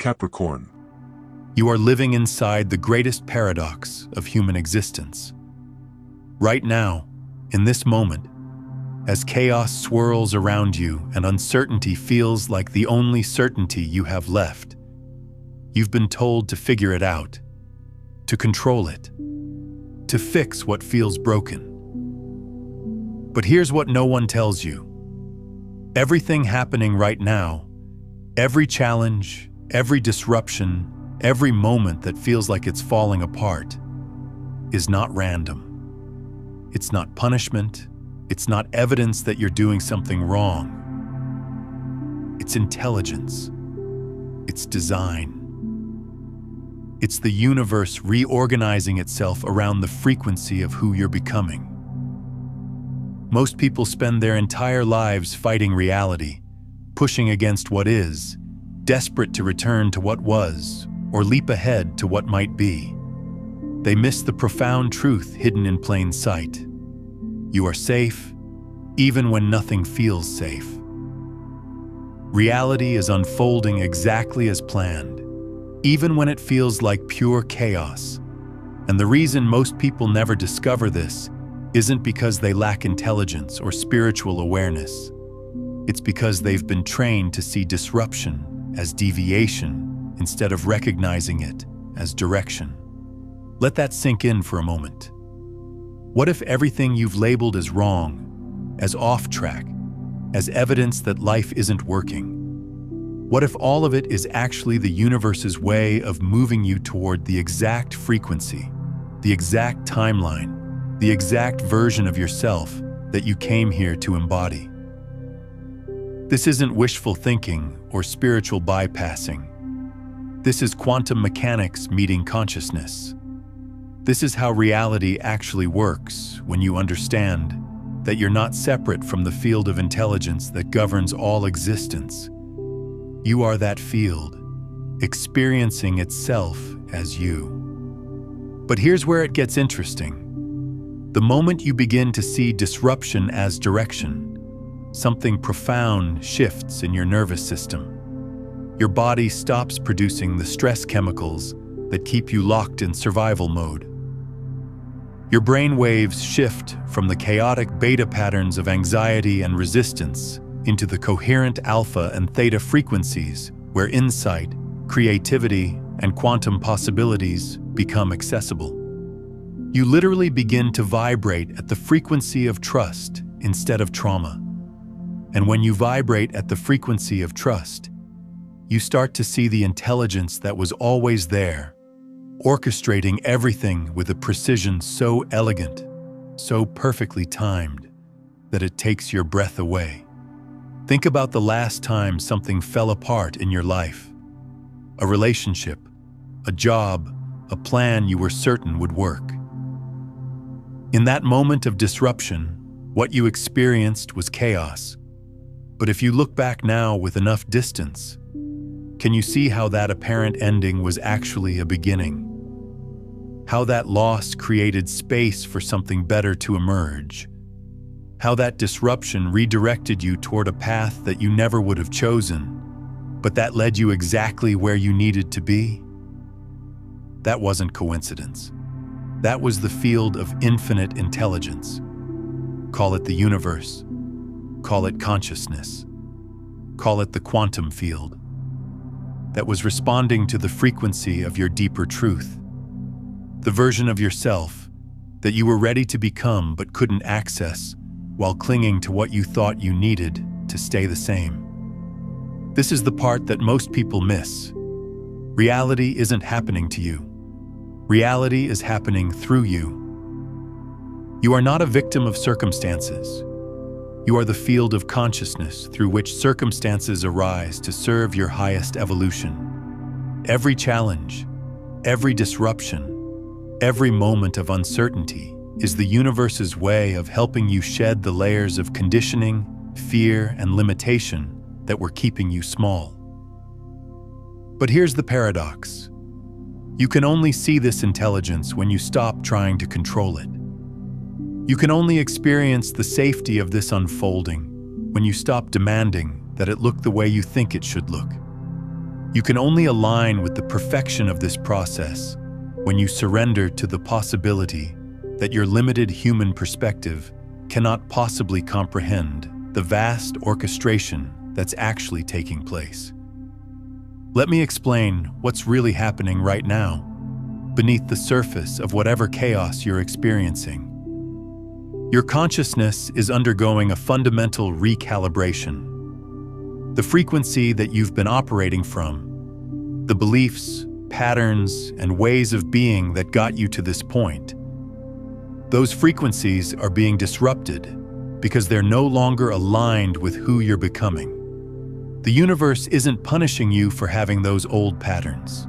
Capricorn. You are living inside the greatest paradox of human existence. Right now, in this moment, as chaos swirls around you and uncertainty feels like the only certainty you have left, you've been told to figure it out, to control it, to fix what feels broken. But here's what no one tells you. Everything happening right now, every challenge, every disruption, every moment that feels like it's falling apart, is not random. It's not punishment. It's not evidence that you're doing something wrong. It's intelligence. It's design. It's the universe reorganizing itself around the frequency of who you're becoming. Most people spend their entire lives fighting reality, pushing against what is, desperate to return to what was, or leap ahead to what might be. They miss the profound truth hidden in plain sight. You are safe, even when nothing feels safe. Reality is unfolding exactly as planned, even when it feels like pure chaos. And the reason most people never discover this isn't because they lack intelligence or spiritual awareness. It's because they've been trained to see disruption as deviation instead of recognizing it as direction. Let that sink in for a moment. What if everything you've labeled as wrong, as off track, as evidence that life isn't working? What if all of it is actually the universe's way of moving you toward the exact frequency, the exact timeline, the exact version of yourself that you came here to embody? This isn't wishful thinking or spiritual bypassing. This is quantum mechanics meeting consciousness. This is how reality actually works when you understand that you're not separate from the field of intelligence that governs all existence. You are that field, experiencing itself as you. But here's where it gets interesting. The moment you begin to see disruption as direction, something profound shifts in your nervous system. Your body stops producing the stress chemicals that keep you locked in survival mode. Your brain waves shift from the chaotic beta patterns of anxiety and resistance into the coherent alpha and theta frequencies where insight, creativity, and quantum possibilities become accessible. You literally begin to vibrate at the frequency of trust instead of trauma. And when you vibrate at the frequency of trust, you start to see the intelligence that was always there, orchestrating everything with a precision so elegant, so perfectly timed, that it takes your breath away. Think about the last time something fell apart in your life. A relationship, a job, a plan you were certain would work. In that moment of disruption, what you experienced was chaos. But if you look back now with enough distance, can you see how that apparent ending was actually a beginning? How that loss created space for something better to emerge? How that disruption redirected you toward a path that you never would have chosen, but that led you exactly where you needed to be? That wasn't coincidence. That was the field of infinite intelligence. Call it the universe. Call it consciousness. Call it the quantum field. That was responding to the frequency of your deeper truth. The version of yourself that you were ready to become but couldn't access while clinging to what you thought you needed to stay the same. This is the part that most people miss. Reality isn't happening to you. Reality is happening through you. You are not a victim of circumstances. You are the field of consciousness through which circumstances arise to serve your highest evolution. Every challenge, every disruption, every moment of uncertainty is the universe's way of helping you shed the layers of conditioning, fear, and limitation that were keeping you small. But here's the paradox. You can only see this intelligence when you stop trying to control it. You can only experience the safety of this unfolding when you stop demanding that it look the way you think it should look. You can only align with the perfection of this process when you surrender to the possibility that your limited human perspective cannot possibly comprehend the vast orchestration that's actually taking place. Let me explain what's really happening right now, beneath the surface of whatever chaos you're experiencing. Your consciousness is undergoing a fundamental recalibration. The frequency that you've been operating from, the beliefs, patterns, and ways of being that got you to this point, those frequencies are being disrupted because they're no longer aligned with who you're becoming. The universe isn't punishing you for having those old patterns.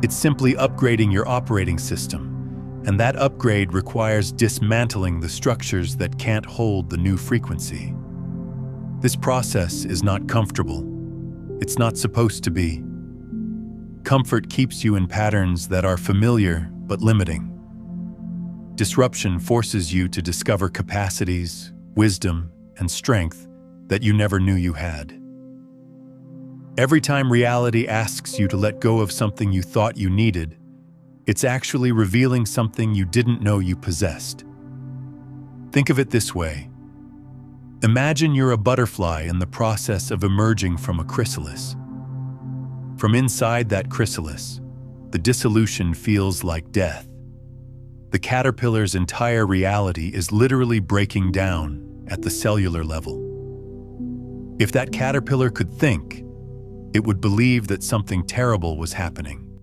It's simply upgrading your operating system, and that upgrade requires dismantling the structures that can't hold the new frequency. This process is not comfortable. It's not supposed to be. Comfort keeps you in patterns that are familiar but limiting. Disruption forces you to discover capacities, wisdom, and strength that you never knew you had. Every time reality asks you to let go of something you thought you needed, it's actually revealing something you didn't know you possessed. Think of it this way. Imagine you're a butterfly in the process of emerging from a chrysalis. From inside that chrysalis, the dissolution feels like death. The caterpillar's entire reality is literally breaking down at the cellular level. If that caterpillar could think, it would believe that something terrible was happening.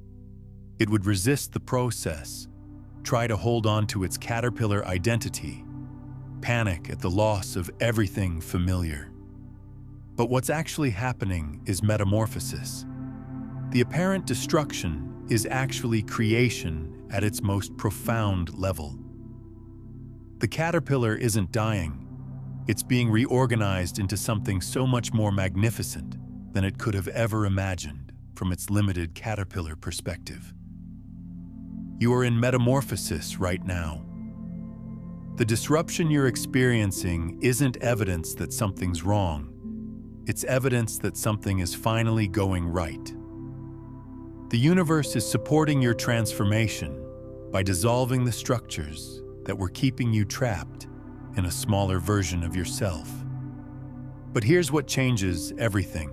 It would resist the process, try to hold on to its caterpillar identity, panic at the loss of everything familiar. But what's actually happening is metamorphosis. The apparent destruction is actually creation at its most profound level. The caterpillar isn't dying. It's being reorganized into something so much more magnificent than it could have ever imagined from its limited caterpillar perspective. You are in metamorphosis right now. The disruption you're experiencing isn't evidence that something's wrong. It's evidence that something is finally going right. The universe is supporting your transformation by dissolving the structures that were keeping you trapped in a smaller version of yourself. But here's what changes everything.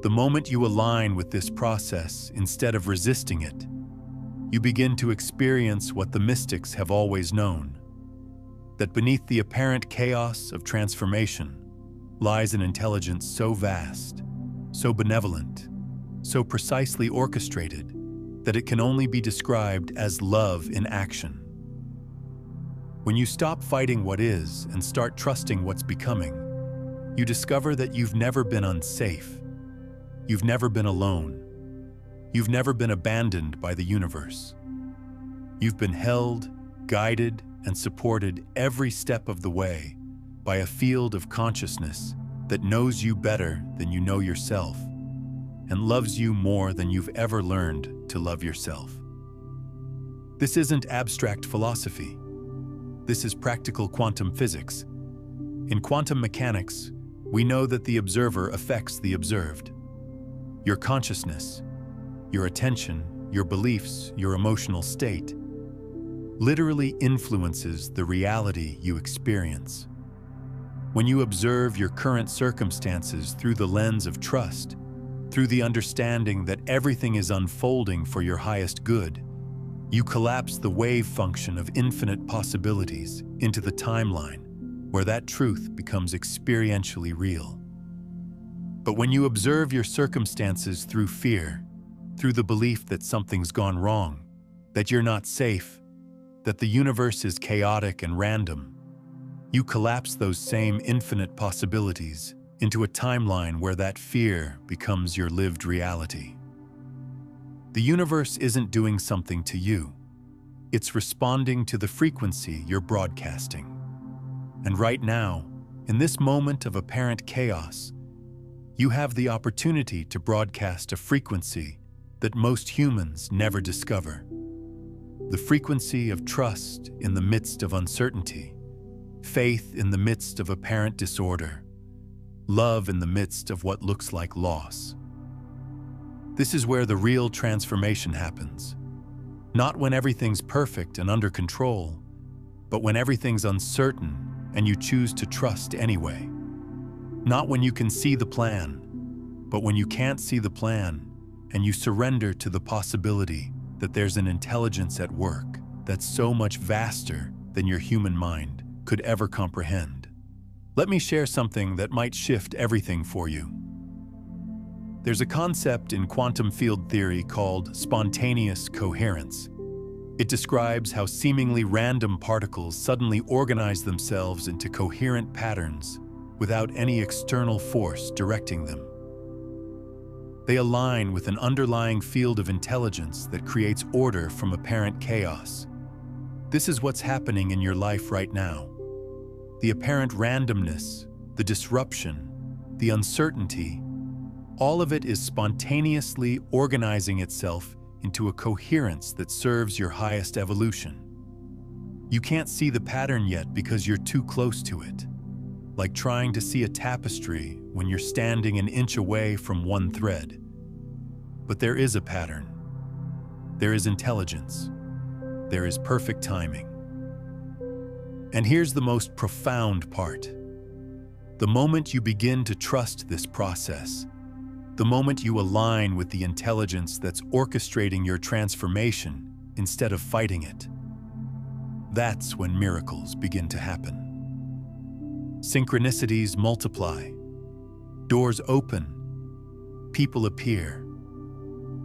The moment you align with this process instead of resisting it, you begin to experience what the mystics have always known, that beneath the apparent chaos of transformation lies an intelligence so vast, so benevolent, so precisely orchestrated that it can only be described as love in action. When you stop fighting what is and start trusting what's becoming, you discover that you've never been unsafe. You've never been alone. You've never been abandoned by the universe. You've been held, guided, and supported every step of the way by a field of consciousness that knows you better than you know yourself and loves you more than you've ever learned to love yourself. This isn't abstract philosophy. This is practical quantum physics. In quantum mechanics, we know that the observer affects the observed. Your consciousness, your attention, your beliefs, your emotional state literally influences the reality you experience. When you observe your current circumstances through the lens of trust, through the understanding that everything is unfolding for your highest good, you collapse the wave function of infinite possibilities into the timeline where that truth becomes experientially real. But when you observe your circumstances through fear, through the belief that something's gone wrong, that you're not safe, that the universe is chaotic and random, you collapse those same infinite possibilities into a timeline where that fear becomes your lived reality. The universe isn't doing something to you. It's responding to the frequency you're broadcasting. And right now, in this moment of apparent chaos, you have the opportunity to broadcast a frequency that most humans never discover. The frequency of trust in the midst of uncertainty, faith in the midst of apparent disorder, love in the midst of what looks like loss. This is where the real transformation happens. Not when everything's perfect and under control, but when everything's uncertain and you choose to trust anyway. Not when you can see the plan, but when you can't see the plan and you surrender to the possibility that there's an intelligence at work that's so much vaster than your human mind could ever comprehend. Let me share something that might shift everything for you. There's a concept in quantum field theory called spontaneous coherence. It describes how seemingly random particles suddenly organize themselves into coherent patterns without any external force directing them. They align with an underlying field of intelligence that creates order from apparent chaos. This is what's happening in your life right now. The apparent randomness, the disruption, the uncertainty, all of it is spontaneously organizing itself into a coherence that serves your highest evolution. You can't see the pattern yet because you're too close to it, like trying to see a tapestry when you're standing an inch away from one thread. But there is a pattern. There is intelligence. There is perfect timing. And here's the most profound part. The moment you begin to trust this process, the moment you align with the intelligence that's orchestrating your transformation instead of fighting it, that's when miracles begin to happen. Synchronicities multiply, doors open, people appear,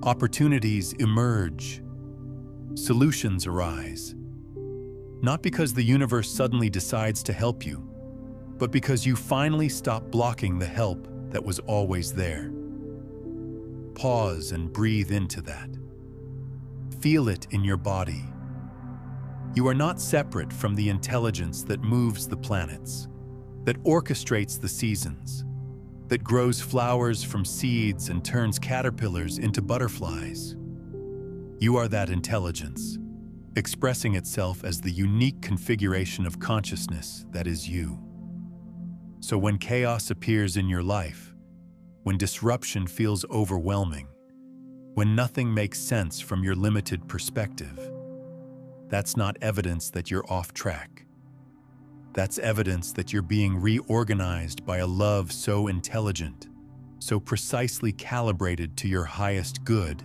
opportunities emerge, solutions arise. Not because the universe suddenly decides to help you, but because you finally stop blocking the help that was always there. Pause and breathe into that. Feel it in your body. You are not separate from the intelligence that moves the planets, that orchestrates the seasons, that grows flowers from seeds and turns caterpillars into butterflies. You are that intelligence, expressing itself as the unique configuration of consciousness that is you. So when chaos appears in your life, when disruption feels overwhelming, when nothing makes sense from your limited perspective, that's not evidence that you're off track. That's evidence that you're being reorganized by a love so intelligent, so precisely calibrated to your highest good,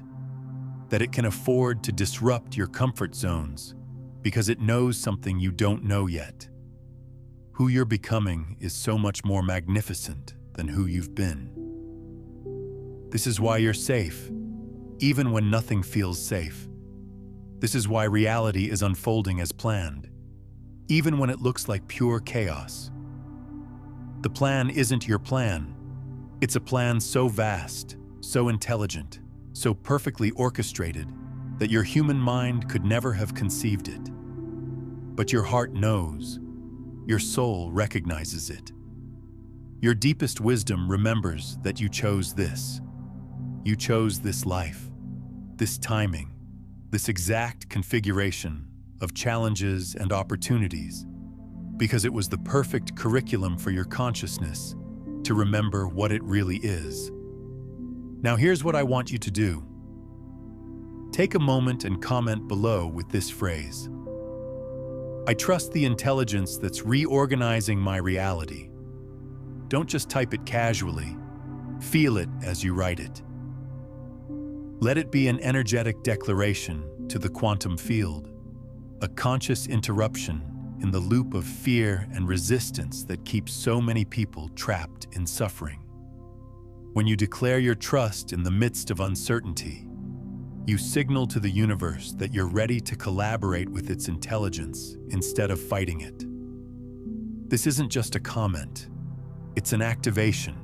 that it can afford to disrupt your comfort zones because it knows something you don't know yet. Who you're becoming is so much more magnificent than who you've been. This is why you're safe, even when nothing feels safe. This is why reality is unfolding as planned, even when it looks like pure chaos. The plan isn't your plan. It's a plan so vast, so intelligent, so perfectly orchestrated that your human mind could never have conceived it. But your heart knows. Your soul recognizes it. Your deepest wisdom remembers that you chose this. You chose this life, this timing, this exact configuration of challenges and opportunities, because it was the perfect curriculum for your consciousness to remember what it really is. Now here's what I want you to do. Take a moment and comment below with this phrase: I trust the intelligence that's reorganizing my reality. Don't just type it casually. Feel it as you write it. Let it be an energetic declaration to the quantum field, a conscious interruption in the loop of fear and resistance that keeps so many people trapped in suffering. When you declare your trust in the midst of uncertainty, you signal to the universe that you're ready to collaborate with its intelligence instead of fighting it. This isn't just a comment, it's an activation.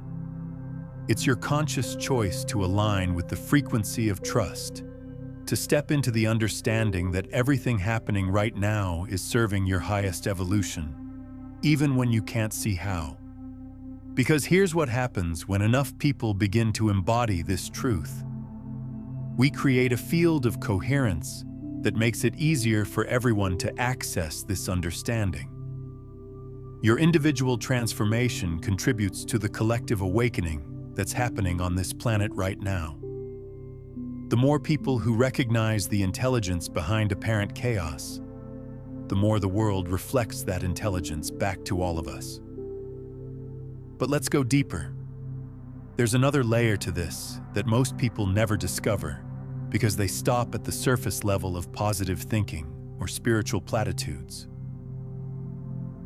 It's your conscious choice to align with the frequency of trust, to step into the understanding that everything happening right now is serving your highest evolution, even when you can't see how. Because here's what happens when enough people begin to embody this truth. We create a field of coherence that makes it easier for everyone to access this understanding. Your individual transformation contributes to the collective awakening that's happening on this planet right now. The more people who recognize the intelligence behind apparent chaos, the more the world reflects that intelligence back to all of us. But let's go deeper. There's another layer to this that most people never discover because they stop at the surface level of positive thinking or spiritual platitudes.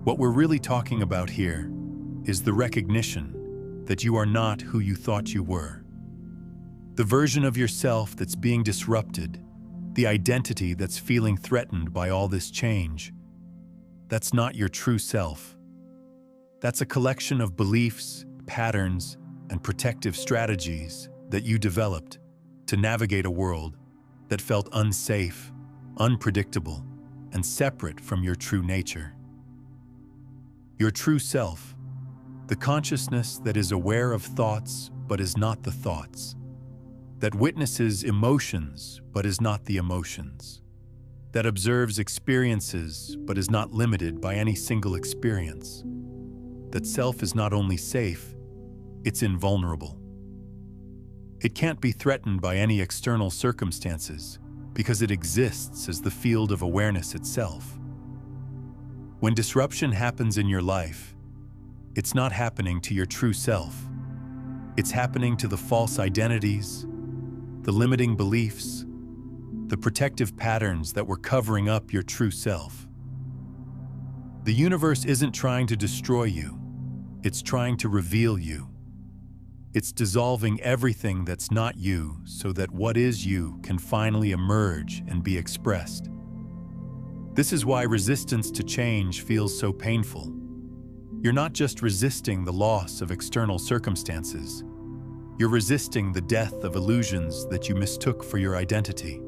What we're really talking about here is the recognition that you are not who you thought you were. The version of yourself that's being disrupted, the identity that's feeling threatened by all this change, that's not your true self. That's a collection of beliefs, patterns, and protective strategies that you developed to navigate a world that felt unsafe, unpredictable, and separate from your true nature. Your true self, the consciousness that is aware of thoughts but is not the thoughts, that witnesses emotions but is not the emotions, that observes experiences but is not limited by any single experience, that self is not only safe, it's invulnerable. It can't be threatened by any external circumstances because it exists as the field of awareness itself. When disruption happens in your life, it's not happening to your true self. It's happening to the false identities, the limiting beliefs, the protective patterns that were covering up your true self. The universe isn't trying to destroy you. It's trying to reveal you. It's dissolving everything that's not you so that what is you can finally emerge and be expressed. This is why resistance to change feels so painful. You're not just resisting the loss of external circumstances. You're resisting the death of illusions that you mistook for your identity.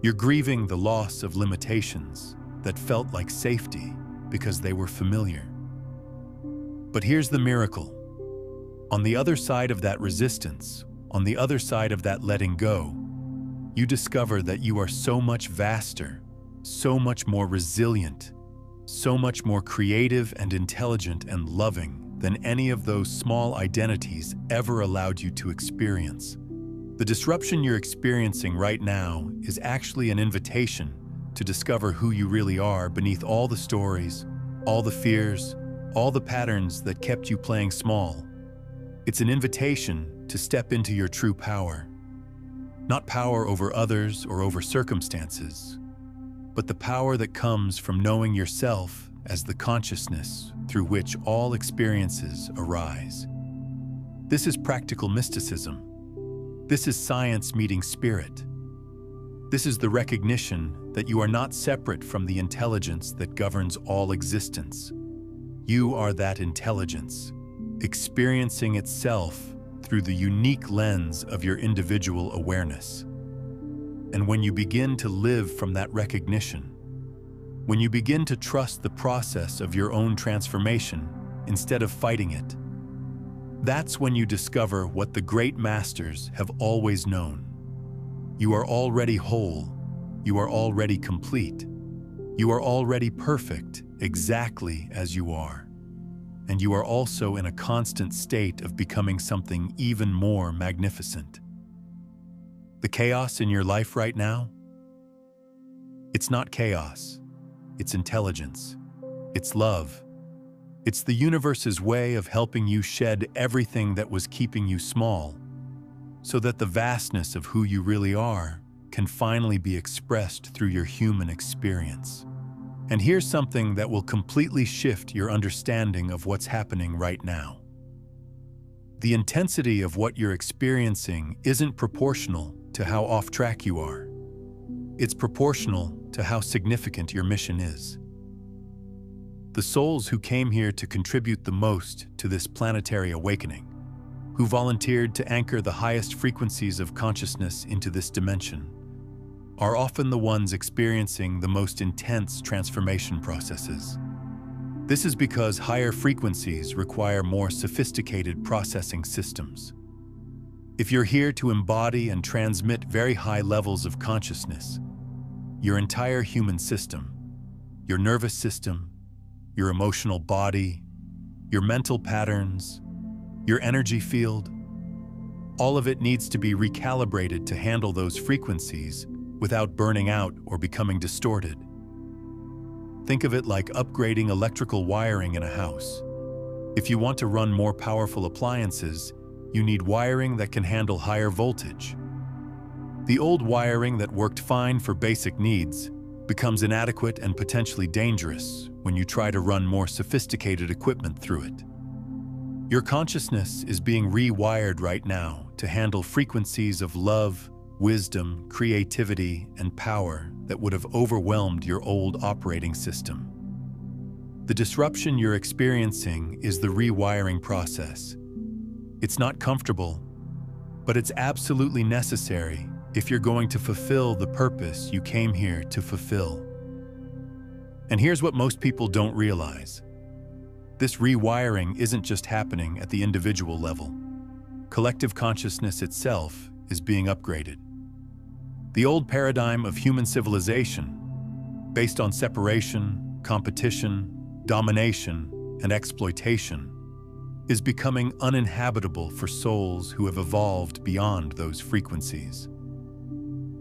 You're grieving the loss of limitations that felt like safety because they were familiar. But here's the miracle. On the other side of that resistance, on the other side of that letting go, you discover that you are so much vaster, so much more resilient, so much more creative and intelligent and loving than any of those small identities ever allowed you to experience. The disruption you're experiencing right now is actually an invitation to discover who you really are beneath all the stories, all the fears, all the patterns that kept you playing small. It's an invitation to step into your true power. Not power over others or over circumstances, but the power that comes from knowing yourself as the consciousness through which all experiences arise. This is practical mysticism. This is science meeting spirit. This is the recognition that you are not separate from the intelligence that governs all existence. You are that intelligence, experiencing itself through the unique lens of your individual awareness. And when you begin to live from that recognition, when you begin to trust the process of your own transformation instead of fighting it, that's when you discover what the great masters have always known. You are already whole. You are already complete. You are already perfect exactly as you are. And you are also in a constant state of becoming something even more magnificent. The chaos in your life right now? It's not chaos. It's intelligence. It's love. It's the universe's way of helping you shed everything that was keeping you small, so that the vastness of who you really are can finally be expressed through your human experience. And here's something that will completely shift your understanding of what's happening right now. The intensity of what you're experiencing isn't proportional to how off track you are. It's proportional to how significant your mission is. The souls who came here to contribute the most to this planetary awakening, who volunteered to anchor the highest frequencies of consciousness into this dimension, are often the ones experiencing the most intense transformation processes. This is because higher frequencies require more sophisticated processing systems. If you're here to embody and transmit very high levels of consciousness, your entire human system, your nervous system, your emotional body, your mental patterns, your energy field, All of it needs to be recalibrated to handle those frequencies without burning out or becoming distorted. Think of it like upgrading electrical wiring in a house. If you want to run more powerful appliances, you need wiring that can handle higher voltage. The old wiring that worked fine for basic needs becomes inadequate and potentially dangerous when you try to run more sophisticated equipment through it. Your consciousness is being rewired right now to handle frequencies of love, wisdom, creativity, and power that would have overwhelmed your old operating system. The disruption you're experiencing is the rewiring process. It's not comfortable, but it's absolutely necessary if you're going to fulfill the purpose you came here to fulfill. And here's what most people don't realize. This rewiring isn't just happening at the individual level. Collective consciousness itself is being upgraded. The old paradigm of human civilization, based on separation, competition, domination, and exploitation, is becoming uninhabitable for souls who have evolved beyond those frequencies.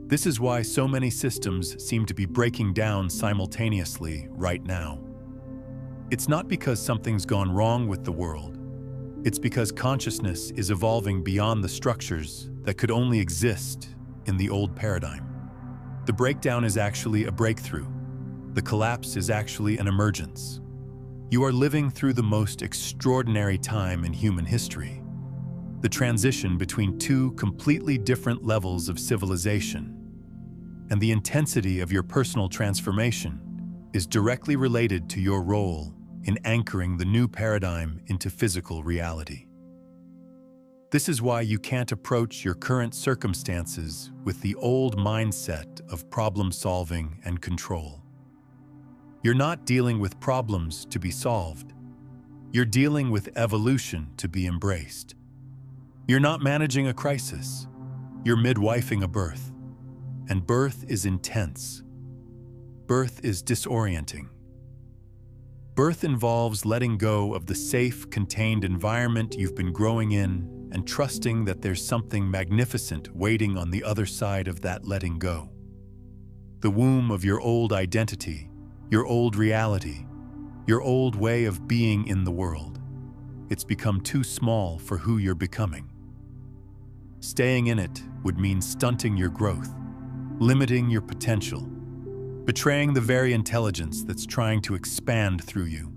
This is why so many systems seem to be breaking down simultaneously right now. It's not because something's gone wrong with the world. It's because consciousness is evolving beyond the structures that could only exist in the old paradigm. The breakdown is actually a breakthrough. The collapse is actually an emergence. You are living through the most extraordinary time in human history. The transition between two completely different levels of civilization. And the intensity of your personal transformation is directly related to your role in anchoring the new paradigm into physical reality. This is why you can't approach your current circumstances with the old mindset of problem-solving and control. You're not dealing with problems to be solved. You're dealing with evolution to be embraced. You're not managing a crisis. You're midwifing a birth. And birth is intense. Birth is disorienting. Birth involves letting go of the safe, contained environment you've been growing in and trusting that there's something magnificent waiting on the other side of that letting go. The womb of your old identity, your old reality, your old way of being in the world. It's become too small for who you're becoming. Staying in it would mean stunting your growth, limiting your potential, betraying the very intelligence that's trying to expand through you.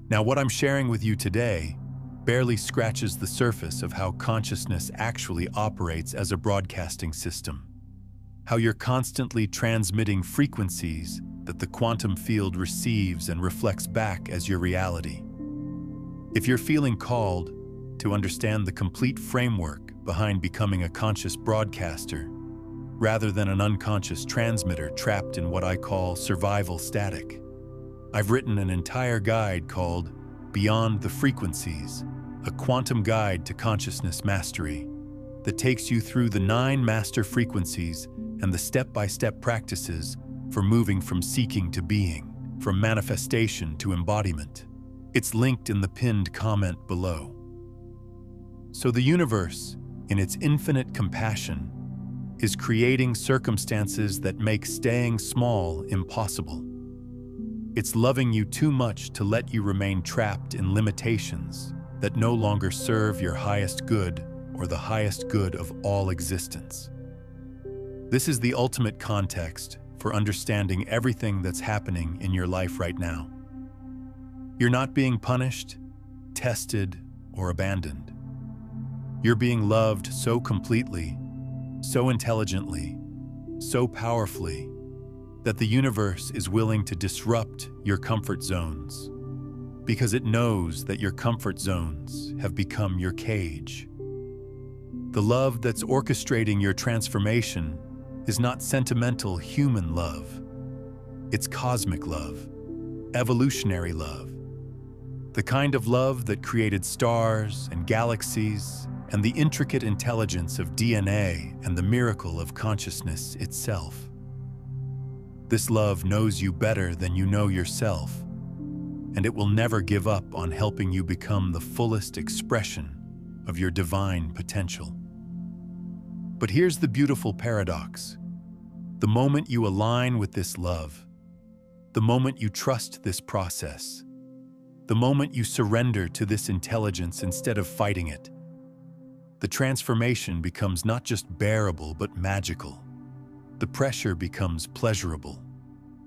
Now, what I'm sharing with you today barely scratches the surface of how consciousness actually operates as a broadcasting system, how you're constantly transmitting frequencies that the quantum field receives and reflects back as your reality. If you're feeling called to understand the complete framework behind becoming a conscious broadcaster, rather than an unconscious transmitter trapped in what I call survival static, I've written an entire guide called Beyond the Frequencies, a quantum guide to consciousness mastery that takes you through the 9 master frequencies and the step-by-step practices for moving from seeking to being, from manifestation to embodiment. It's linked in the pinned comment below. So the universe, in its infinite compassion, is creating circumstances that make staying small impossible. It's loving you too much to let you remain trapped in limitations that no longer serve your highest good or the highest good of all existence. This is the ultimate context for understanding everything that's happening in your life right now. You're not being punished, tested, or abandoned. You're being loved so completely, so intelligently, so powerfully, that the universe is willing to disrupt your comfort zones, because it knows that your comfort zones have become your cage. The love that's orchestrating your transformation is not sentimental human love. It's cosmic love, evolutionary love, the kind of love that created stars and galaxies and the intricate intelligence of DNA and the miracle of consciousness itself. This love knows you better than you know yourself, and it will never give up on helping you become the fullest expression of your divine potential. But here's the beautiful paradox. The moment you align with this love, the moment you trust this process, the moment you surrender to this intelligence instead of fighting it, the transformation becomes not just bearable but magical. The pressure becomes pleasurable.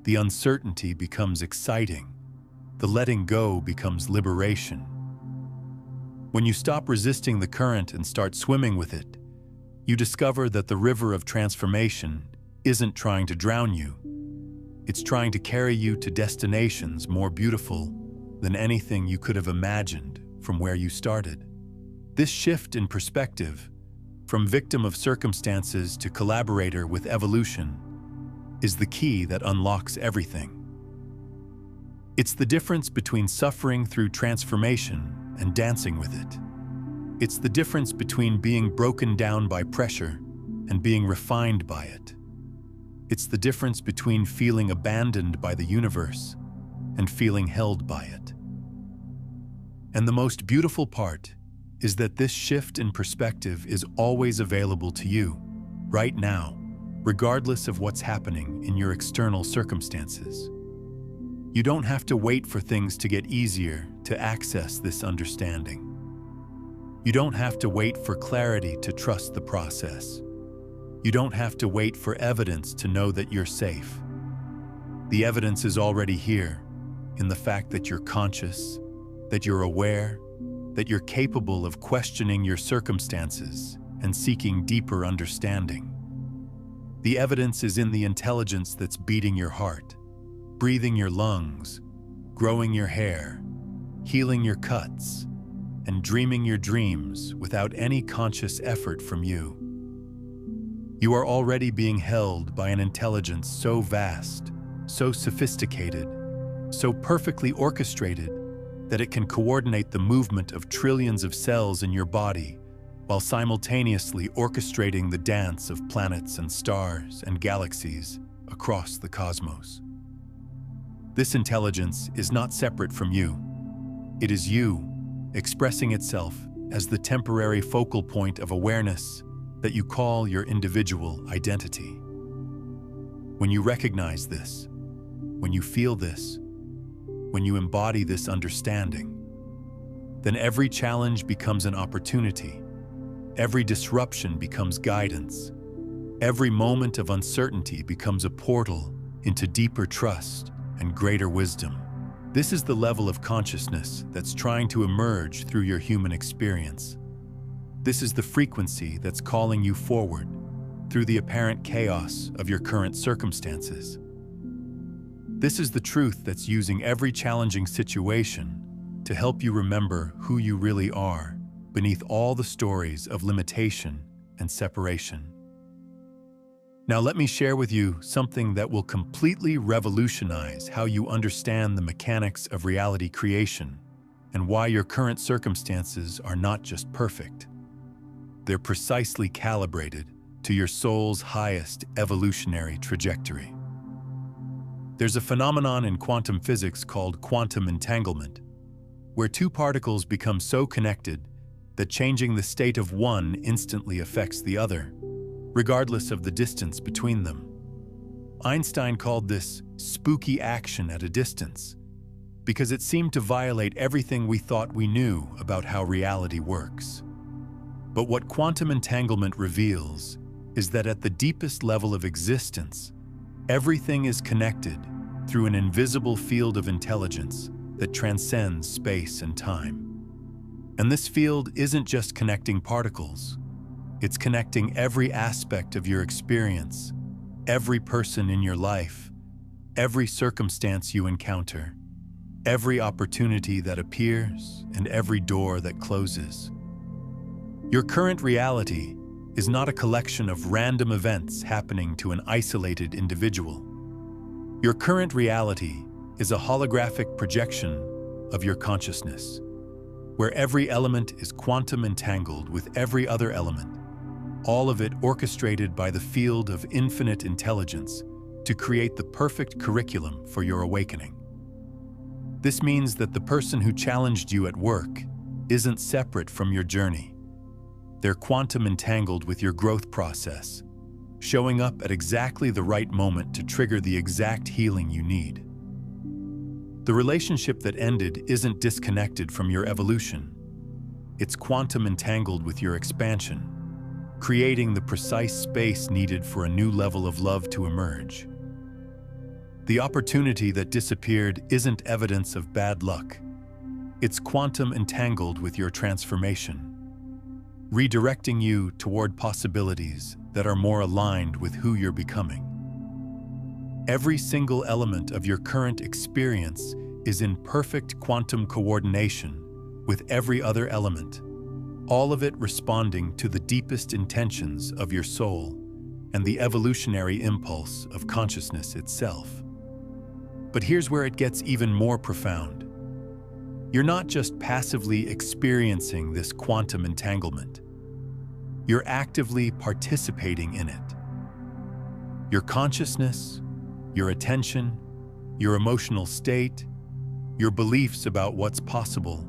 The uncertainty becomes exciting. The letting go becomes liberation. When you stop resisting the current and start swimming with it, you discover that the river of transformation isn't trying to drown you. It's trying to carry you to destinations more beautiful than anything you could have imagined from where you started. This shift in perspective, from victim of circumstances to collaborator with evolution, is the key that unlocks everything. It's the difference between suffering through transformation and dancing with it. It's the difference between being broken down by pressure and being refined by it. It's the difference between feeling abandoned by the universe and feeling held by it. And the most beautiful part is that this shift in perspective is always available to you, right now, regardless of what's happening in your external circumstances. You don't have to wait for things to get easier to access this understanding. You don't have to wait for clarity to trust the process. You don't have to wait for evidence to know that you're safe. The evidence is already here, in the fact that you're conscious, that you're aware, that you're capable of questioning your circumstances and seeking deeper understanding. The evidence is in the intelligence that's beating your heart, breathing your lungs, growing your hair, healing your cuts, and dreaming your dreams without any conscious effort from you. You are already being held by an intelligence so vast, so sophisticated, so perfectly orchestrated that it can coordinate the movement of trillions of cells in your body while simultaneously orchestrating the dance of planets and stars and galaxies across the cosmos. This intelligence is not separate from you. It is you, expressing itself as the temporary focal point of awareness that you call your individual identity. When you recognize this, when you feel this, when you embody this understanding, then every challenge becomes an opportunity. Every disruption becomes guidance. Every moment of uncertainty becomes a portal into deeper trust and greater wisdom. This is the level of consciousness that's trying to emerge through your human experience. This is the frequency that's calling you forward through the apparent chaos of your current circumstances. This is the truth that's using every challenging situation to help you remember who you really are beneath all the stories of limitation and separation. Now let me share with you something that will completely revolutionize how you understand the mechanics of reality creation and why your current circumstances are not just perfect. They're precisely calibrated to your soul's highest evolutionary trajectory. There's a phenomenon in quantum physics called quantum entanglement, where two particles become so connected that changing the state of one instantly affects the other, regardless of the distance between them. Einstein called this spooky action at a distance because it seemed to violate everything we thought we knew about how reality works. But what quantum entanglement reveals is that at the deepest level of existence, everything is connected through an invisible field of intelligence that transcends space and time. And this field isn't just connecting particles. It's connecting every aspect of your experience, every person in your life, every circumstance you encounter, every opportunity that appears, and every door that closes. Your current reality is not a collection of random events happening to an isolated individual. Your current reality is a holographic projection of your consciousness, where every element is quantum entangled with every other element, all of it orchestrated by the field of infinite intelligence to create the perfect curriculum for your awakening. This means that the person who challenged you at work isn't separate from your journey. They're quantum entangled with your growth process, showing up at exactly the right moment to trigger the exact healing you need. The relationship that ended isn't disconnected from your evolution. It's quantum entangled with your expansion, creating the precise space needed for a new level of love to emerge. The opportunity that disappeared isn't evidence of bad luck. It's quantum entangled with your transformation, redirecting you toward possibilities that are more aligned with who you're becoming. Every single element of your current experience is in perfect quantum coordination with every other element, all of it responding to the deepest intentions of your soul and the evolutionary impulse of consciousness itself. But here's where it gets even more profound. You're not just passively experiencing this quantum entanglement. You're actively participating in it. Your consciousness, your attention, your emotional state, your beliefs about what's possible,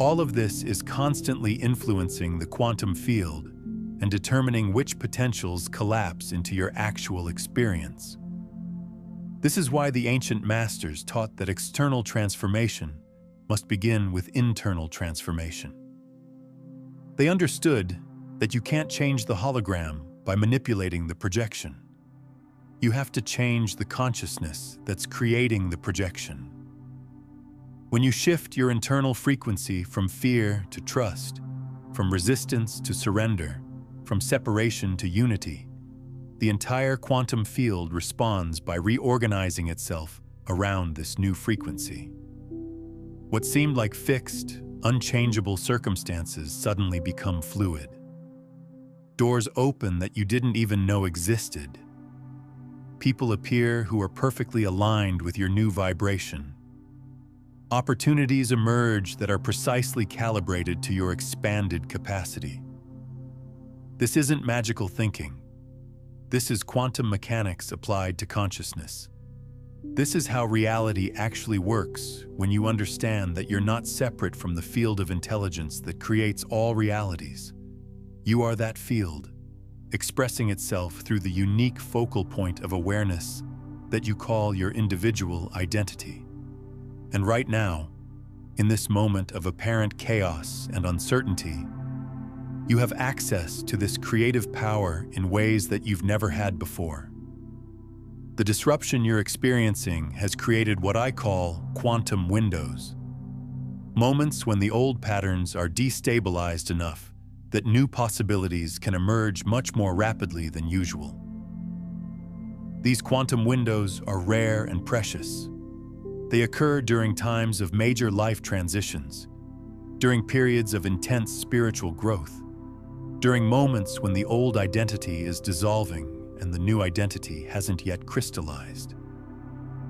all of this is constantly influencing the quantum field and determining which potentials collapse into your actual experience. This is why the ancient masters taught that external transformation must begin with internal transformation. They understood that you can't change the hologram by manipulating the projection. You have to change the consciousness that's creating the projection. When you shift your internal frequency from fear to trust, from resistance to surrender, from separation to unity, the entire quantum field responds by reorganizing itself around this new frequency. What seemed like fixed, unchangeable circumstances suddenly become fluid. Doors open that you didn't even know existed. People appear who are perfectly aligned with your new vibration. Opportunities emerge that are precisely calibrated to your expanded capacity. This isn't magical thinking. This is quantum mechanics applied to consciousness. This is how reality actually works when you understand that you're not separate from the field of intelligence that creates all realities. You are that field, expressing itself through the unique focal point of awareness that you call your individual identity. And right now, in this moment of apparent chaos and uncertainty, you have access to this creative power in ways that you've never had before. The disruption you're experiencing has created what I call quantum windows. Moments when the old patterns are destabilized enough that new possibilities can emerge much more rapidly than usual. These quantum windows are rare and precious. They occur during times of major life transitions, during periods of intense spiritual growth, during moments when the old identity is dissolving and the new identity hasn't yet crystallized.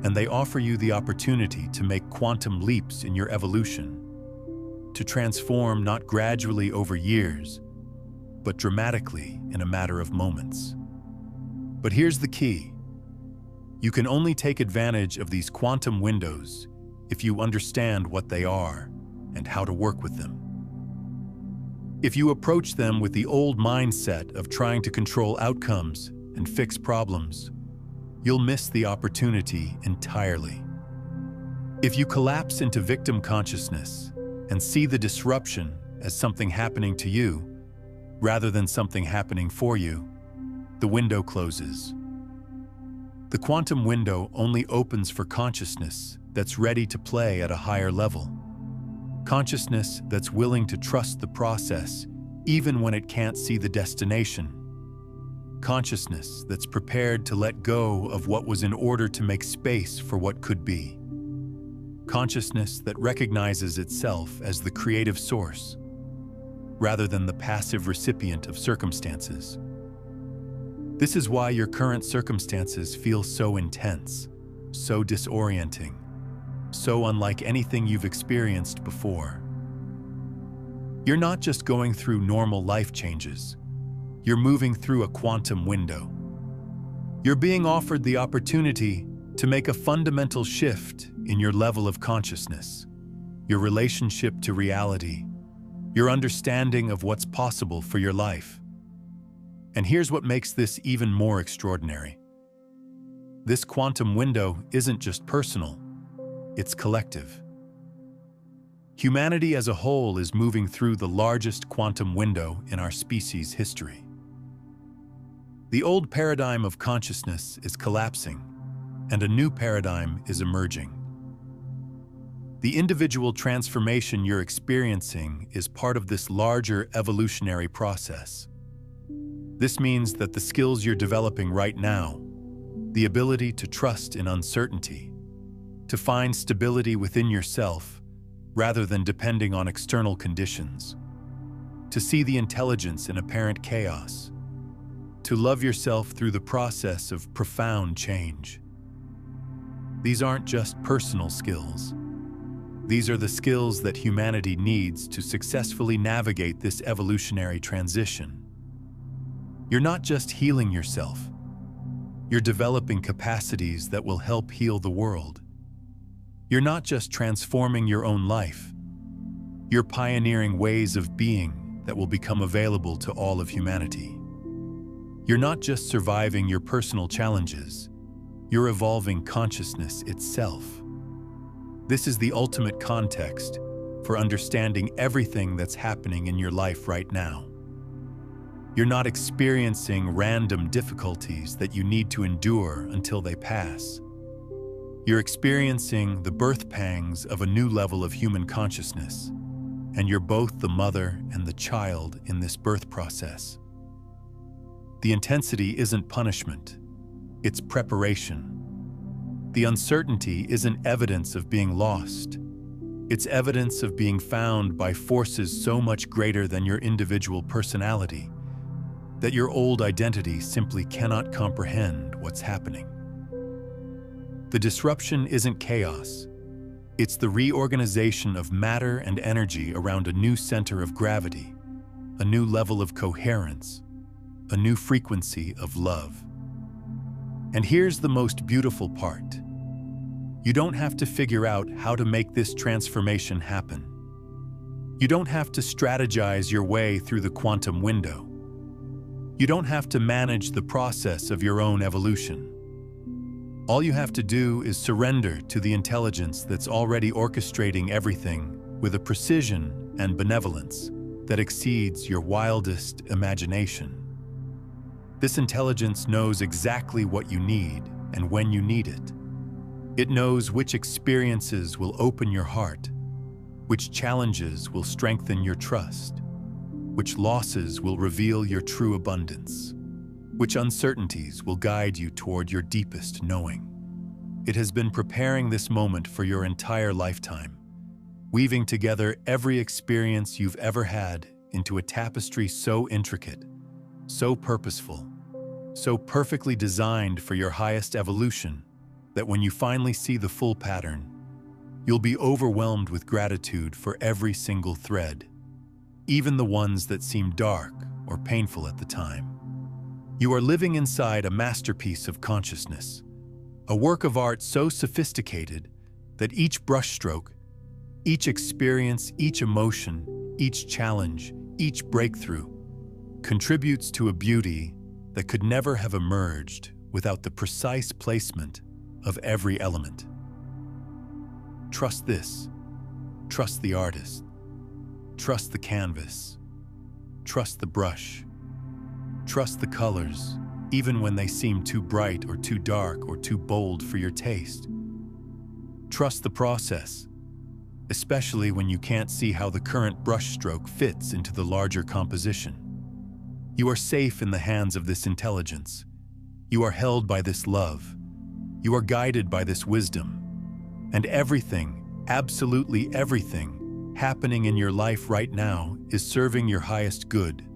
And they offer you the opportunity to make quantum leaps in your evolution, to transform not gradually over years, but dramatically in a matter of moments. But here's the key. You can only take advantage of these quantum windows if you understand what they are and how to work with them. If you approach them with the old mindset of trying to control outcomes and fix problems, you'll miss the opportunity entirely. If you collapse into victim consciousness and see the disruption as something happening to you, rather than something happening for you, the window closes. The quantum window only opens for consciousness that's ready to play at a higher level. Consciousness that's willing to trust the process even when it can't see the destination. Consciousness that's prepared to let go of what was in order to make space for what could be. Consciousness that recognizes itself as the creative source, rather than the passive recipient of circumstances. This is why your current circumstances feel so intense, so disorienting, so unlike anything you've experienced before. You're not just going through normal life changes. You're moving through a quantum window. You're being offered the opportunity to make a fundamental shift in your level of consciousness, your relationship to reality, your understanding of what's possible for your life. And here's what makes this even more extraordinary. This quantum window isn't just personal, it's collective. Humanity as a whole is moving through the largest quantum window in our species' history. The old paradigm of consciousness is collapsing, and a new paradigm is emerging. The individual transformation you're experiencing is part of this larger evolutionary process. This means that the skills you're developing right now, the ability to trust in uncertainty, to find stability within yourself rather than depending on external conditions, to see the intelligence in apparent chaos, to love yourself through the process of profound change. These aren't just personal skills. These are the skills that humanity needs to successfully navigate this evolutionary transition. You're not just healing yourself. You're developing capacities that will help heal the world. You're not just transforming your own life. You're pioneering ways of being that will become available to all of humanity. You're not just surviving your personal challenges. You're evolving consciousness itself. This is the ultimate context for understanding everything that's happening in your life right now. You're not experiencing random difficulties that you need to endure until they pass. You're experiencing the birth pangs of a new level of human consciousness, and you're both the mother and the child in this birth process. The intensity isn't punishment, it's preparation. The uncertainty isn't evidence of being lost. It's evidence of being found by forces so much greater than your individual personality that your old identity simply cannot comprehend what's happening. The disruption isn't chaos. It's the reorganization of matter and energy around a new center of gravity, a new level of coherence, a new frequency of love. And here's the most beautiful part. You don't have to figure out how to make this transformation happen. You don't have to strategize your way through the quantum window. You don't have to manage the process of your own evolution. All you have to do is surrender to the intelligence that's already orchestrating everything with a precision and benevolence that exceeds your wildest imagination. This intelligence knows exactly what you need and when you need it. It knows which experiences will open your heart, which challenges will strengthen your trust, which losses will reveal your true abundance, which uncertainties will guide you toward your deepest knowing. It has been preparing this moment for your entire lifetime, weaving together every experience you've ever had into a tapestry so intricate, so purposeful, so perfectly designed for your highest evolution that when you finally see the full pattern, you'll be overwhelmed with gratitude for every single thread, even the ones that seem dark or painful at the time. You are living inside a masterpiece of consciousness, a work of art so sophisticated that each brushstroke, each experience, each emotion, each challenge, each breakthrough contributes to a beauty that could never have emerged without the precise placement of every element. Trust this. Trust the artist. Trust the canvas. Trust the brush. Trust the colors, even when they seem too bright or too dark or too bold for your taste. Trust the process, especially when you can't see how the current brushstroke fits into the larger composition. You are safe in the hands of this intelligence. You are held by this love. You are guided by this wisdom. And everything, absolutely everything, happening in your life right now is serving your highest good,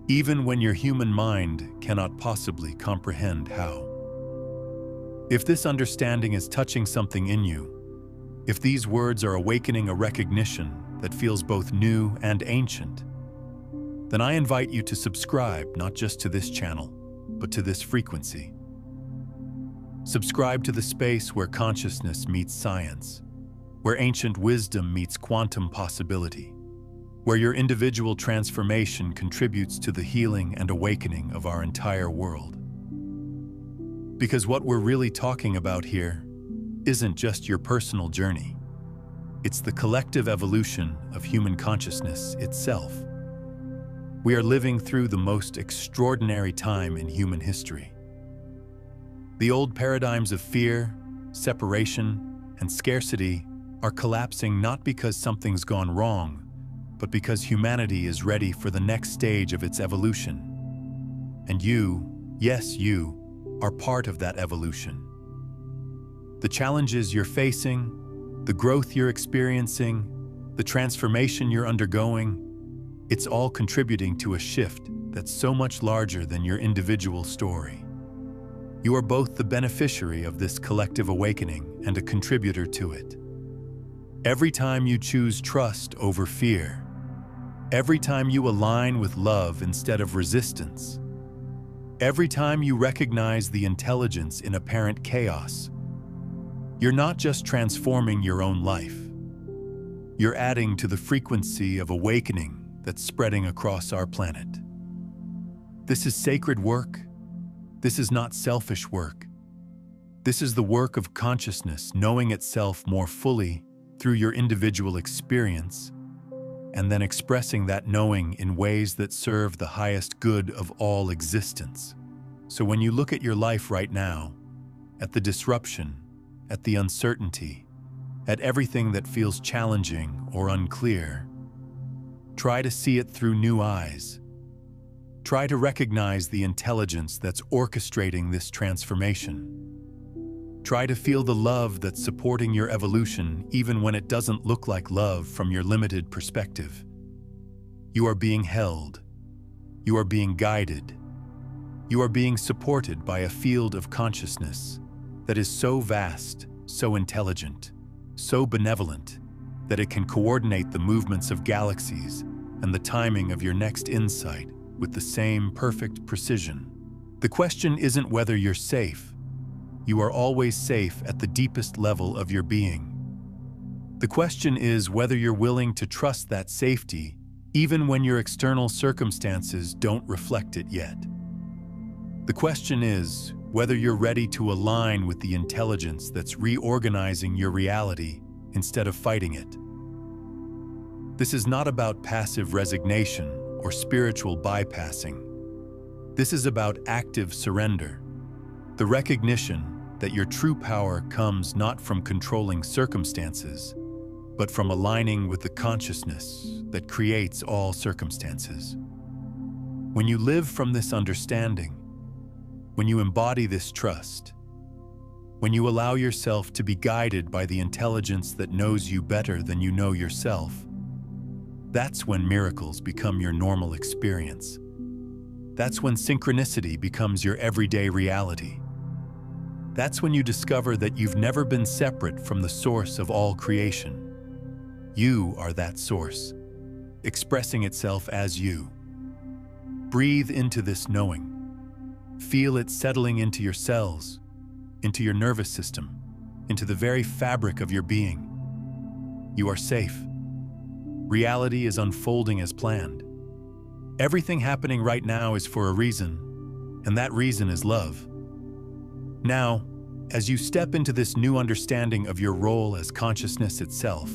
even when your human mind cannot possibly comprehend how. If this understanding is touching something in you, if these words are awakening a recognition that feels both new and ancient, then I invite you to subscribe not just to this channel, but to this frequency. Subscribe to the space where consciousness meets science, where ancient wisdom meets quantum possibility, where your individual transformation contributes to the healing and awakening of our entire world. Because what we're really talking about here isn't just your personal journey. It's the collective evolution of human consciousness itself. We are living through the most extraordinary time in human history. The old paradigms of fear, separation, and scarcity are collapsing not because something's gone wrong, but because humanity is ready for the next stage of its evolution. And you, yes, you, are part of that evolution. The challenges you're facing, the growth you're experiencing, the transformation you're undergoing, it's all contributing to a shift that's so much larger than your individual story. You are both the beneficiary of this collective awakening and a contributor to it. Every time you choose trust over fear, every time you align with love instead of resistance, every time you recognize the intelligence in apparent chaos, you're not just transforming your own life. You're adding to the frequency of awakening that's spreading across our planet. This is sacred work. This is not selfish work. This is the work of consciousness knowing itself more fully through your individual experience, and then expressing that knowing in ways that serve the highest good of all existence. So when you look at your life right now, at the disruption, at the uncertainty, at everything that feels challenging or unclear, try to see it through new eyes. Try to recognize the intelligence that's orchestrating this transformation. Try to feel the love that's supporting your evolution even when it doesn't look like love from your limited perspective. You are being held. You are being guided. You are being supported by a field of consciousness that is so vast, so intelligent, so benevolent, that it can coordinate the movements of galaxies and the timing of your next insight with the same perfect precision. The question isn't whether you're safe. You are always safe at the deepest level of your being. The question is whether you're willing to trust that safety even when your external circumstances don't reflect it yet. The question is whether you're ready to align with the intelligence that's reorganizing your reality instead of fighting it. This is not about passive resignation or spiritual bypassing. This is about active surrender, the recognition that your true power comes not from controlling circumstances, but from aligning with the consciousness that creates all circumstances. When you live from this understanding, when you embody this trust, when you allow yourself to be guided by the intelligence that knows you better than you know yourself, that's when miracles become your normal experience. That's when synchronicity becomes your everyday reality. That's when you discover that you've never been separate from the source of all creation. You are that source, expressing itself as you. Breathe into this knowing. Feel it settling into your cells, into your nervous system, into the very fabric of your being. You are safe. Reality is unfolding as planned. Everything happening right now is for a reason, and that reason is love. Now, as you step into this new understanding of your role as consciousness itself,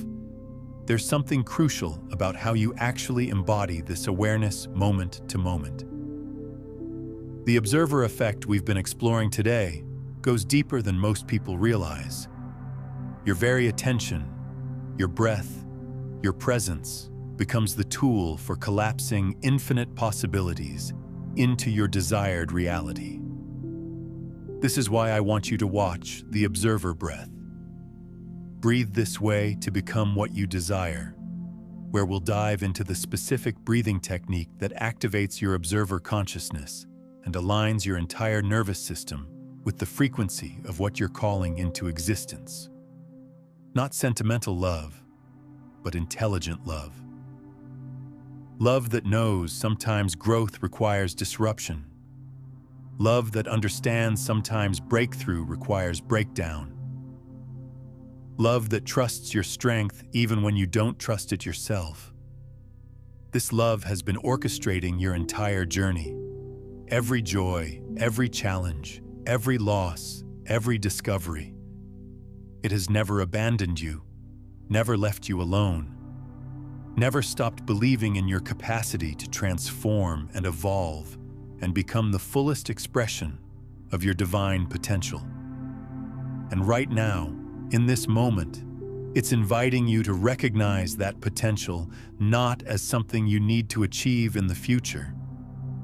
there's something crucial about how you actually embody this awareness moment to moment. The observer effect we've been exploring today goes deeper than most people realize. Your very attention, your breath, your presence becomes the tool for collapsing infinite possibilities into your desired reality. This is why I want you to watch the observer breath. Breathe this way to become what you desire, where we'll dive into the specific breathing technique that activates your observer consciousness and aligns your entire nervous system with the frequency of what you're calling into existence. Not sentimental love, but intelligent love. Love that knows sometimes growth requires disruption. Love that understands sometimes breakthrough requires breakdown. Love that trusts your strength even when you don't trust it yourself. This love has been orchestrating your entire journey. Every joy, every challenge, every loss, every discovery. It has never abandoned you, never left you alone, never stopped believing in your capacity to transform and evolve and become the fullest expression of your divine potential. And right now, in this moment, it's inviting you to recognize that potential not as something you need to achieve in the future,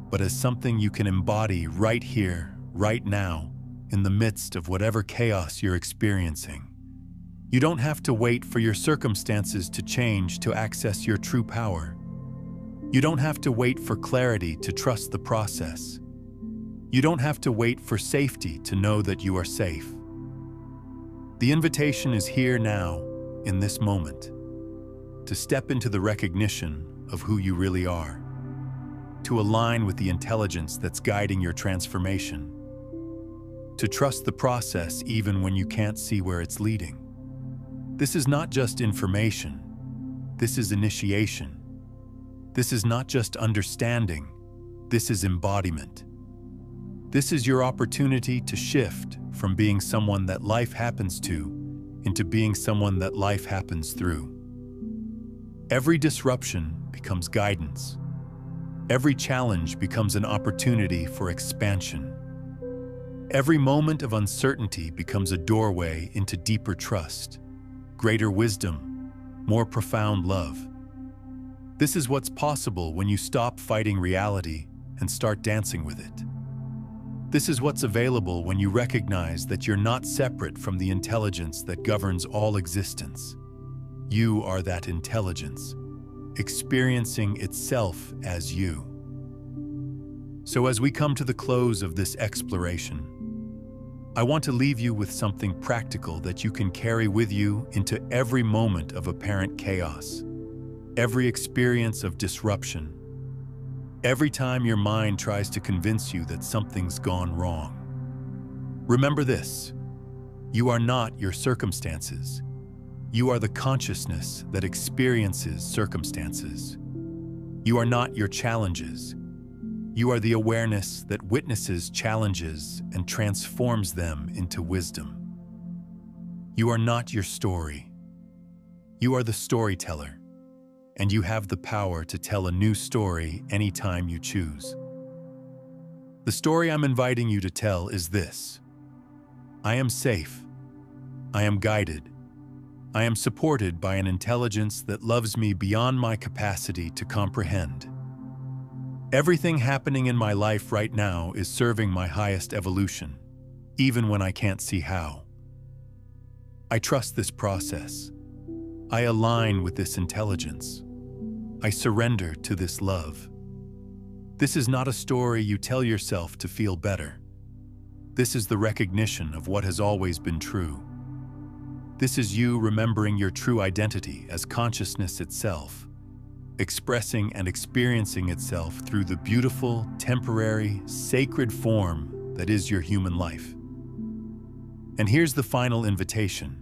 but as something you can embody right here, right now, in the midst of whatever chaos you're experiencing. You don't have to wait for your circumstances to change to access your true power. You don't have to wait for clarity to trust the process. You don't have to wait for safety to know that you are safe. The invitation is here now, in this moment, to step into the recognition of who you really are, to align with the intelligence that's guiding your transformation, to trust the process even when you can't see where it's leading. This is not just information, this is initiation. This is not just understanding, this is embodiment. This is your opportunity to shift from being someone that life happens to into being someone that life happens through. Every disruption becomes guidance. Every challenge becomes an opportunity for expansion. Every moment of uncertainty becomes a doorway into deeper trust, greater wisdom, more profound love. This is what's possible when you stop fighting reality and start dancing with it. This is what's available when you recognize that you're not separate from the intelligence that governs all existence. You are that intelligence, experiencing itself as you. So as we come to the close of this exploration, I want to leave you with something practical that you can carry with you into every moment of apparent chaos, every experience of disruption, every time your mind tries to convince you that something's gone wrong. Remember this: you are not your circumstances. You are the consciousness that experiences circumstances. You are not your challenges. You are the awareness that witnesses challenges and transforms them into wisdom. You are not your story. You are the storyteller, and you have the power to tell a new story anytime you choose. The story I'm inviting you to tell is this: I am safe. I am guided. I am supported by an intelligence that loves me beyond my capacity to comprehend. Everything happening in my life right now is serving my highest evolution, even when I can't see how. I trust this process. I align with this intelligence. I surrender to this love. This is not a story you tell yourself to feel better. This is the recognition of what has always been true. This is you remembering your true identity as consciousness itself, expressing and experiencing itself through the beautiful, temporary, sacred form that is your human life. And here's the final invitation.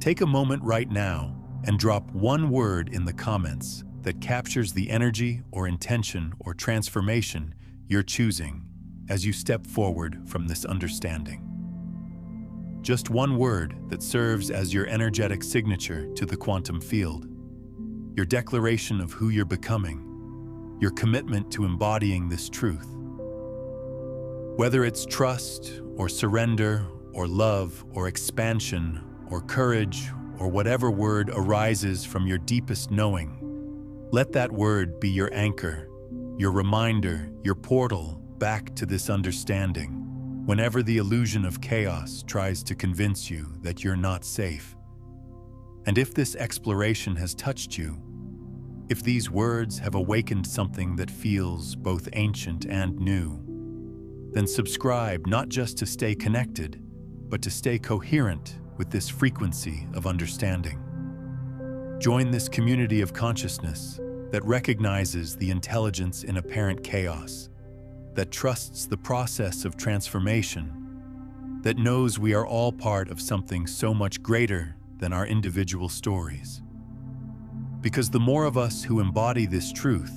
Take a moment right now and drop one word in the comments that captures the energy or intention or transformation you're choosing as you step forward from this understanding. Just one word that serves as your energetic signature to the quantum field, your declaration of who you're becoming, your commitment to embodying this truth. Whether it's trust or surrender or love or expansion or courage or whatever word arises from your deepest knowing, let that word be your anchor, your reminder, your portal back to this understanding whenever the illusion of chaos tries to convince you that you're not safe. And if this exploration has touched you, if these words have awakened something that feels both ancient and new, then subscribe not just to stay connected, but to stay coherent with this frequency of understanding. Join this community of consciousness that recognizes the intelligence in apparent chaos, that trusts the process of transformation, that knows we are all part of something so much greater than our individual stories. Because the more of us who embody this truth,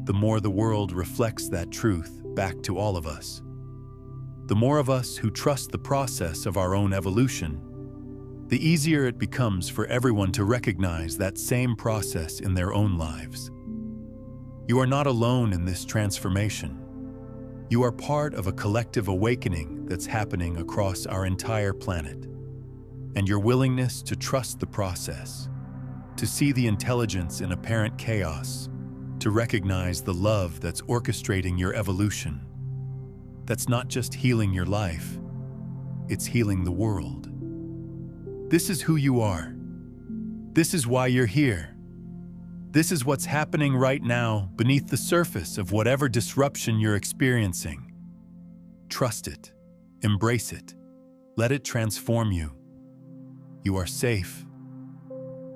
the more the world reflects that truth back to all of us. The more of us who trust the process of our own evolution, the easier it becomes for everyone to recognize that same process in their own lives. You are not alone in this transformation. You are part of a collective awakening that's happening across our entire planet. And your willingness to trust the process, to see the intelligence in apparent chaos, to recognize the love that's orchestrating your evolution, that's not just healing your life, it's healing the world. This is who you are. This is why you're here. This is what's happening right now beneath the surface of whatever disruption you're experiencing. Trust it. Embrace it. Let it transform you. You are safe.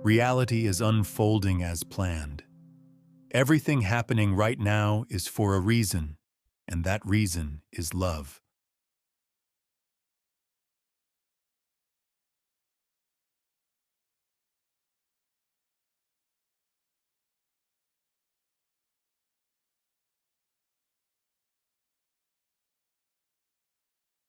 Reality is unfolding as planned. Everything happening right now is for a reason, and that reason is love.